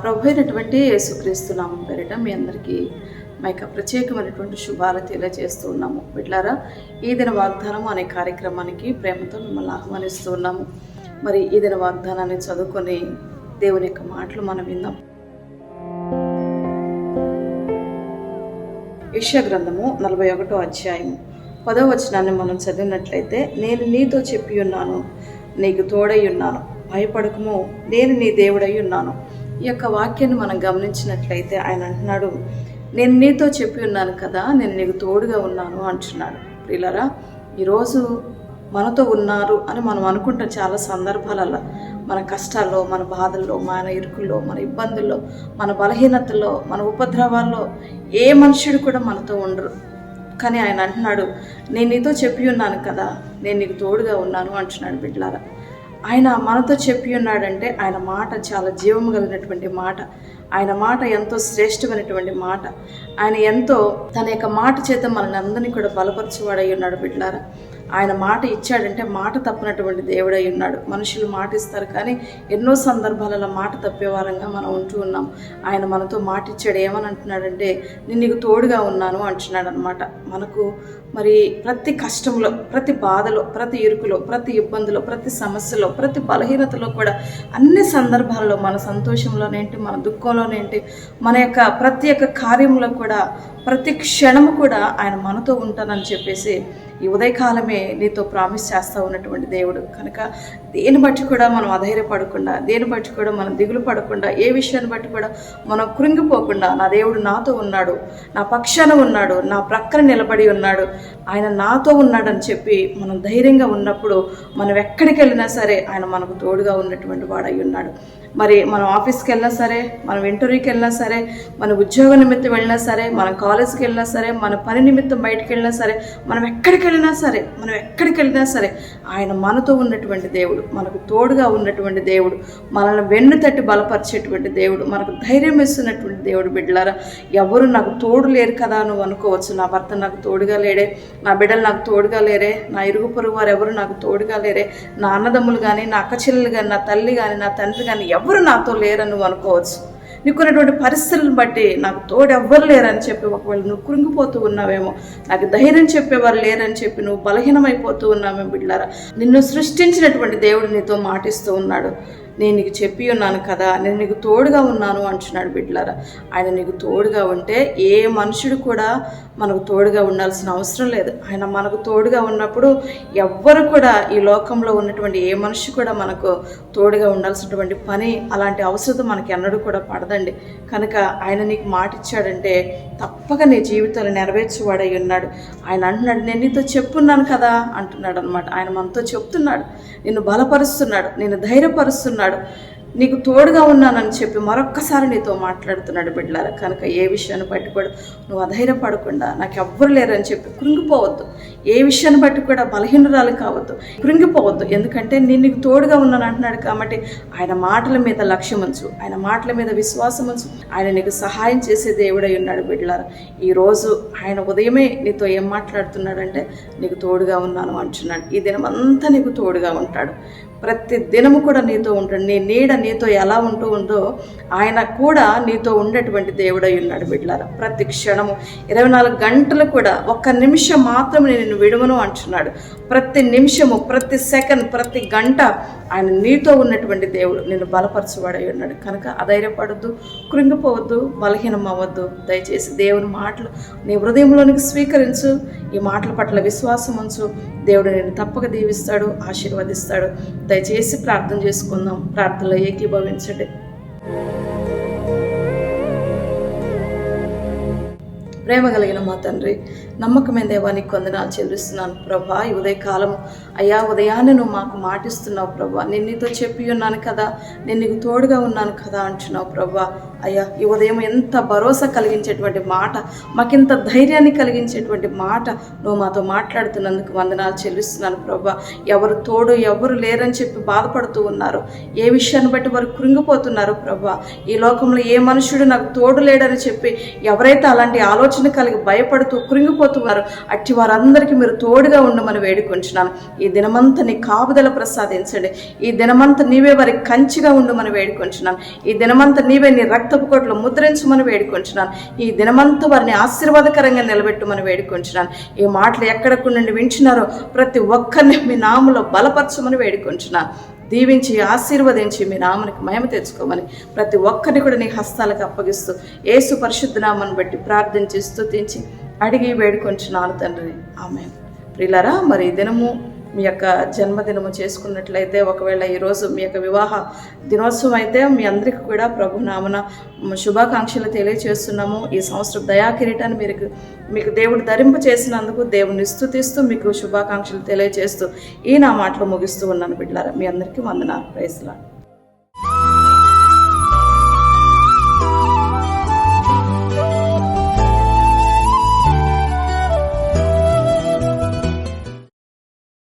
ప్రభు అయినటువంటి యేసుక్రీస్తు నామం పేరిట మీ అందరికీ మా యొక్క ప్రత్యేకమైనటువంటి శుభాలు తెలియజేస్తూ ఉన్నాము. బిడ్లారా, ఈ దిన వాగ్దానం అనే కార్యక్రమానికి ప్రేమతో మిమ్మల్ని ఆహ్వానిస్తూ ఉన్నాము. మరి ఈ దిన వాగ్దానాన్ని చదువుకొని దేవుని యొక్క మాటలు మనం విందాం. యెషయా గ్రంథము 41వ అధ్యాయం 10వ వచనాన్ని మనం చదివినట్లయితే, నేను నీతో చెప్పి ఉన్నాను, నీకు తోడై ఉన్నాను, భయపడకము, నేను నీ దేవుడై ఉన్నాను. ఈ యొక్క వాక్యాన్ని మనం గమనించినట్లయితే ఆయన అంటున్నాడు, నేను నీతో చెప్పి ఉన్నాను కదా, నేను నీకు తోడుగా ఉన్నాను అంటున్నాడు. ప్రియులారా, ఈరోజు మనతో ఉన్నారు అని మనం అనుకుంటాం. చాలా సందర్భాలలో మన కష్టాల్లో, మన బాధల్లో, మన ఇరుకుల్లో, మన ఇబ్బందుల్లో, మన బలహీనతల్లో, మన ఉపద్రవాల్లో ఏ మనుషుడు కూడా మనతో ఉండరు. కానీ ఆయన అంటున్నాడు, నేను నీతో చెప్పి ఉన్నాను కదా, నేను నీకు తోడుగా ఉన్నాను అంటున్నాడు. బిడ్డలారా, ఆయన మనతో చెప్పి ఉన్నాడంటే ఆయన మాట చాలా జీవము కలిగినటువంటి మాట. ఆయన మాట ఎంతో శ్రేష్టమైనటువంటి మాట. ఆయన ఎంతో తన యొక్క మాట చేత మనల్ని అందరినీ కూడా బలపరచువాడై ఉన్నాడు. బిడ్డలారా, ఆయన మాట ఇచ్చాడంటే మాట తప్పనటువంటి దేవుడై ఉన్నాడు. మనుషులు మాట ఇస్తారు, కానీ ఎన్నో సందర్భాలలో మాట తప్పేవారంగా మనం ఉంటూ ఉన్నాం. ఆయన మనతో మాట ఇచ్చాడు. ఏమని అంటున్నాడంటే, నేను నీకు తోడుగా ఉన్నాను అంటున్నాడు అనమాట. మనకు మరి ప్రతి కష్టంలో, ప్రతి బాధలో, ప్రతి ఇరుకులో, ప్రతి ఇబ్బందిలో, ప్రతి సమస్యలో, ప్రతి బలహీనతలో కూడా, అన్ని సందర్భాల్లో, మన సంతోషంలోనేంటి, మన దుఃఖంలోనేంటి, మన యొక్క ప్రతి ఒక్క కార్యంలో కూడా, ప్రతి క్షణము కూడా ఆయన మనతో ఉంటానని చెప్పేసి ఈ ఉదయకాలమే నీతో ప్రామిస్ చేస్తూ ఉన్నటువంటి దేవుడు. కనుక దేని బట్టి కూడా మనం అధైర్యపడకుండా, దేని బట్టి కూడా మనం దిగులు పడకుండా, ఏ విషయాన్ని బట్టి కూడా మనం కృంగిపోకుండా, నా దేవుడు నాతో ఉన్నాడు, నా పక్షాన ఉన్నాడు, నా ప్రక్కన నిలబడి ఉన్నాడు, ఆయన నాతో ఉన్నాడని చెప్పి మనం ధైర్యంగా ఉన్నప్పుడు మనం ఎక్కడికి వెళ్ళినా సరే ఆయన మనకు తోడుగా ఉన్నటువంటి వాడై ఉన్నాడు. మరి మనం ఆఫీస్కి వెళ్ళినా సరే, మనం ఇంటర్వ్యూకి వెళ్ళినా సరే, మన ఉద్యోగ నిమిత్తం వెళ్ళినా సరే, మనం కాలేజీకి వెళ్ళినా సరే, మన పని నిమిత్తం బయటకు వెళ్ళినా సరే, మనం ఎక్కడికి వెళ్ళినా సరే ఆయన మనతో ఉన్నటువంటి దేవుడు, మనకు తోడుగా ఉన్నటువంటి దేవుడు, మనల్ని వెన్ను తట్టి బలపరిచేటువంటి దేవుడు, మనకు ధైర్యం ఇస్తున్నటువంటి దేవుడు. బిడ్డలారా, ఎవరు నాకు తోడు లేరు కదా నువ్వు అనుకోవచ్చు. నా భర్త నాకు తోడుగా లేడే, నా బిడ్డలు నాకు తోడుగా లేరే, నా ఇరుగు పొరుగు వారు ఎవరు నాకు తోడుగా లేరే, నా అన్నదమ్ములు కానీ, నా అక్క చెల్లెలు కానీ, నా తల్లి కానీ, నా తండ్రి కానీ ఎవరు నాతో లేరని నువ్వు అనుకోవచ్చు. నీకున్నటువంటి పరిస్థితులను బట్టి నాకు తోడు ఎవ్వరు లేరని చెప్పి ఒకవేళ నువ్వు కృంగిపోతూ ఉన్నావేమో, నాకు ధైర్యం చెప్పేవారు లేరని చెప్పి నువ్వు బలహీనమైపోతూ ఉన్నావేమో. బిడ్డలారా, నిన్ను సృష్టించినటువంటి దేవుడు నీతో మాటిస్తూ ఉన్నాడు, నేను నీకు చెప్పి ఉన్నాను కదా, నేను నీకు తోడుగా ఉన్నాను అంటున్నాడు. బిడ్డలారా, ఆయన నీకు తోడుగా ఉంటే ఏ మనుషుడు కూడా మనకు తోడుగా ఉండాల్సిన అవసరం లేదు. ఆయన మనకు తోడుగా ఉన్నప్పుడు ఎవ్వరు కూడా, ఈ లోకంలో ఉన్నటువంటి ఏ మనిషి కూడా మనకు తోడుగా ఉండాల్సినటువంటి పని, అలాంటి అవసరం మనకి ఎన్నడూ కూడా పడదండి. కనుక ఆయన నీకు మాట ఇచ్చాడంటే తప్పక నీ జీవితాలు నెరవేర్చేవాడై ఉన్నాడు. ఆయన అంటున్నాడు, నేను నీతో చెప్పున్నాను కదా అంటున్నాడు అనమాట. ఆయన మనతో చెప్తున్నాడు, నిన్ను బలపరుస్తున్నాడు, నిన్ను ధైర్యపరుస్తున్నాడు, నీకు తోడుగా ఉన్నానని చెప్పి మరొక్కసారి నీతో మాట్లాడుతున్నాడు. బిడ్డలారా, కనుక ఏ విషయాన్ని బట్టి కూడా నువ్వు అధైర్యపడకుండా, నాకు ఎవ్వరు లేరని చెప్పి కృంగిపోవద్దు. ఏ విషయాన్ని బట్టి కూడా బలహీనరాలు కావద్దు, కృంగిపోవద్దు. ఎందుకంటే నేను నీకు తోడుగా ఉన్నాను అంటున్నాడు కాబట్టి ఆయన మాటల మీద లక్ష్యం ఉంచు, ఆయన మాటల మీద విశ్వాసం ఉంచు. ఆయన నీకు సహాయం చేసే దేవుడై ఉన్నాడు. బిడ్డలారా, ఈరోజు ఆయన ఉదయమే నీతో ఏం మాట్లాడుతున్నాడంటే, నీకు తోడుగా ఉన్నాను అంటున్నాడు. ఈ దినమంతా నీకు తోడుగా ఉంటాడు, ప్రతి దినము కూడా నీతో ఉంటాడు. నీ నీడ నీతో ఎలా ఉందో ఆయన కూడా నీతో ఉండేటువంటి దేవుడై ఉన్నాడు. బిడ్డలారా, ప్రతి క్షణము 24 గంటలు కూడా, ఒక్క నిమిషం మాత్రం నేను విడువను అంటున్నాడు. ప్రతి నిమిషము, ప్రతి సెకండ్, ప్రతి గంట ఆయన నీతో ఉన్నటువంటి దేవుడు, నిన్ను బలపరచువాడై ఉన్నాడు. కనుక అధైర్యపడద్దు, కృంగిపోవద్దు, బలహీనం అవ్వద్దు. దయచేసి దేవుని మాటలు నీ హృదయంలోనికి స్వీకరించు, ఈ మాటల పట్ల విశ్వాసం ఉంచు. దేవుడు నేను తప్పక దీవిస్తాడు, ఆశీర్వదిస్తాడు. దయచేసి ప్రార్థన చేసుకుందాం. ప్రార్థనలో ఏకీభవించండి. ప్రేమ కలిగిన మా తండ్రి, నమ్మకమైన దేవా, నీకు వందనాలు చెల్లిస్తున్నాను ప్రభా. ఈ ఉదయకాలం అయ్యా, ఉదయాన్నే నువ్వు మాకు మాటిస్తున్నావు ప్రభా. నేను నీతో చెప్పి ఉన్నాను కదా, నేను నీకు తోడుగా ఉన్నాను కదా అంటున్నావు ప్రభా. అయ్యా ఈ ఉదయం ఎంత భరోసా కలిగించేటువంటి మాట, మాకింత ధైర్యాన్ని కలిగించేటువంటి మాట నువ్వు మాతో మాట్లాడుతున్నందుకు వందనాలు చెల్లిస్తున్నాను ప్రభా. ఎవరు తోడు ఎవరు లేరని చెప్పి బాధపడుతూ ఉన్నారు, ఏ విషయాన్ని బట్టి వారు కృంగిపోతున్నారు ప్రభా. ఈ లోకంలో ఏ మనుషుడు నాకు తోడు లేడని చెప్పి ఎవరైతే అలాంటి ఆలోచన కలిగి భయపడుతూ కృంగిపోతున్నారు, అట్టి వారందరికీ మీరు తోడుగా ఉండమని వేడుకొంచున్నాను. ఈ దినమంతా నీ కాపుదల ప్రసాదించండి. ఈ దినమంతా నీవే వారికి కంచిగా ఉండమని వేడుకొంచున్నాను. ఈ దినమంతా నీవే నీ రక్తపు కోటలో ముద్రించమని వేడుకొంచున్నాను. ఈ దినమంతా వారిని ఆశీర్వాదకరంగా నిలబెట్టమని వేడుకొంచున్నాను. ఈ మాటలు ఎక్కడకు నుండి వింటున్నారో ప్రతి ఒక్కరిని మీ నామములో బలపరచమని వేడుకొంచున్నాను. దీవించి ఆశీర్వదించి మీ నామనికి మహిమ తెచ్చుకోమని ప్రతి ఒక్కరిని కూడా నీ హస్తాలకు అప్పగిస్తూ యేసు పరిశుద్ధ నామాన్ని బట్టి ప్రార్థించి స్తుతించి అడిగి వేడుకొంచున్నాను తండ్రి. ఆమేన్. ప్రియులారా, మరి ఈ దినము మీ యొక్క జన్మదినము చేసుకున్నట్లయితే, ఒకవేళ ఈరోజు మీ యొక్క వివాహ దినోత్సవం అయితే మీ అందరికీ కూడా ప్రభు నామన శుభాకాంక్షలు తెలియజేస్తున్నాము. ఈ సంవత్సరం దయాకిరీటాన్ని మీకు దేవుడు ధరింప చేసినందుకు దేవుని స్తుతిస్తూ మీకు శుభాకాంక్షలు తెలియజేస్తూ ఈ నా మాటలు ముగిస్తూ ఉన్నాను బిడ్డలారా. మీ అందరికీ వందనాలు. Praise lord.